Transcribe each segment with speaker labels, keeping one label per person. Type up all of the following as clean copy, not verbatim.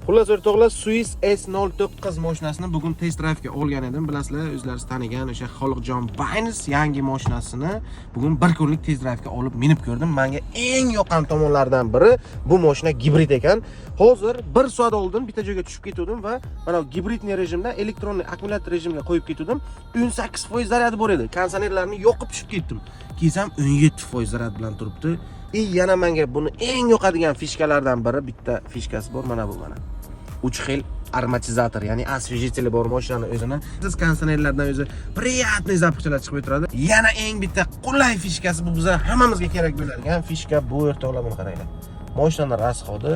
Speaker 1: Xullas o'rtoqlar, Swiss S09 mashinasini bugun test drive'ga olgan edim. Bilasizlar, o'zlaringiz tanigan o'sha Xoliqjon Baynes yangi mashinasini bugun bir kunlik test drive'ga olib minib ko'rdim. Menga eng yoqqan tomonlardan biri bu mashina gibrid ekan. Hozir 1 soat oldin bitta joyga tushib ketdim va mana gibridniy rejimdan elektronli akkumulyator rejimiga qo'yib ketdim. 18% zaryadi bor edi. Konditsionerlarni yoqib tushib ketdim. Keysam 17% zaryad bilan turibdi. Yana menga buni eng yoqadigan fishkalardan biri, bitta fishkasi bor, mana bu mana. 3 xil armatizator, ya'ni освежители bor mashinani o'zini. Siz konditsionerlardan o'zi приятный запахlar chiqib turadi. Yana eng bitta qulay fishkasi bu bizga hammamizga kerak bo'ladigan fishka bu o'rtoqlar, buni qaranglar. Mashinaning rasxodi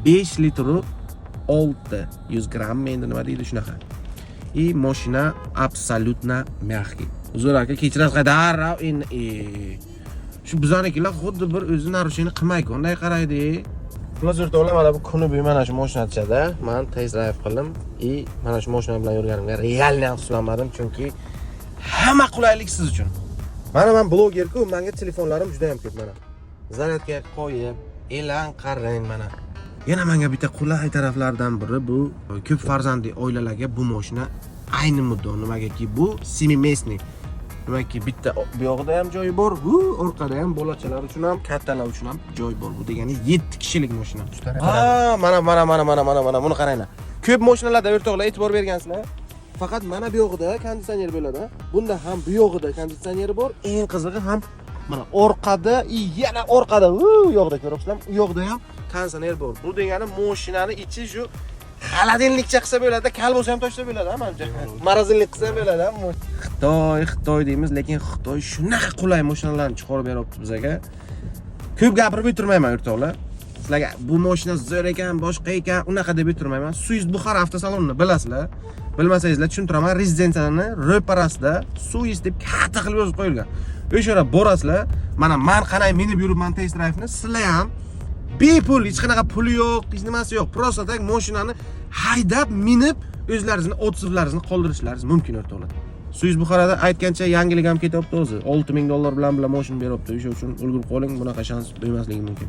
Speaker 1: 5 litr 600 gramm, endi nima deydi shunaqa. Mashina absolutно мягкий. Uzr aka, kechirasiz, darrov shu bizonikilar xuddi bir o'zi narushini qilmaydi, qaraydi. Xullas o'rtoqlar, mana bu kuni bo'yi mana shu mashinachada men test drive qildim. Mana shu mashina bilan yurganimga realni afsuslanmadim, chunki hamma qulaylik siz uchun. Mana men blogerku, menga telefonlarim juda ham ko'p mana. Zaryadga qo'yib, e'lon qarang mana. Yana menga bitta qulay taraflardan biri bu ko'p farzandli oilalarga bu mashina ayni muddo. Nimagaki bu semimesniy. Demakki bitta bu yoqda ham joyi bor, orqada ham bolachalar uchun ham, kattalar uchun ham joy bor. Bu degani 7 kishilik mashina. Mana buni qaranglar. Ko'p mashinalarda o'rtoqlar e'tibor bergansizlar. Faqat mana bu yoqda konditsioner bo'ladi. Bunda ham bu yoqda konditsioneri bor. Eng qizig'i ham mana orqada, yana orqada, u yoqda ko'ryapsizlar, u yoqda ham konditsioner bor. Bu degani mashinaning ichi shu xolodilnikcha qilsa bo'ladi, kal bo'lsa ham tashlab bo'ladi, menimcha. Morozinlik qilsa ham bo'ladi. Xitoy deymiz, lekin Xitoy shunaqa qulay mashinalarni chiqarib beryapti bizga. Ko'p gapirib o'tirmayman o'rtoqlar. Sizlarga bu mashina zo'r ekan, boshqa ekan, unaqa deb o'tirmayman. Swiss Buxar avtosalonini bilasizlar. Bilmasangizlar tushuntiraman, rezidensiyani ro'parasida Swiss deb katta qilib yozib qo'yilgan. O'sha yerga borasizlar. Mana men qanday minib yuribman test drive'ni, sizlar ham bepul, hech qanaqa puli yo'q, hech nimasi yo'q. Prosta tak mashinani haydab, minib, o'zlaringizni otsivlaringizni qoldirishlaringiz mumkin o'rtoqlar. Swiss Buxarada aytgancha yangilik ham ketyapti o'zi. $6000 bilan mashina beryapti. O'sha uchun ulgurib qoling, bunaqa shans bo'lmasligi mumkin.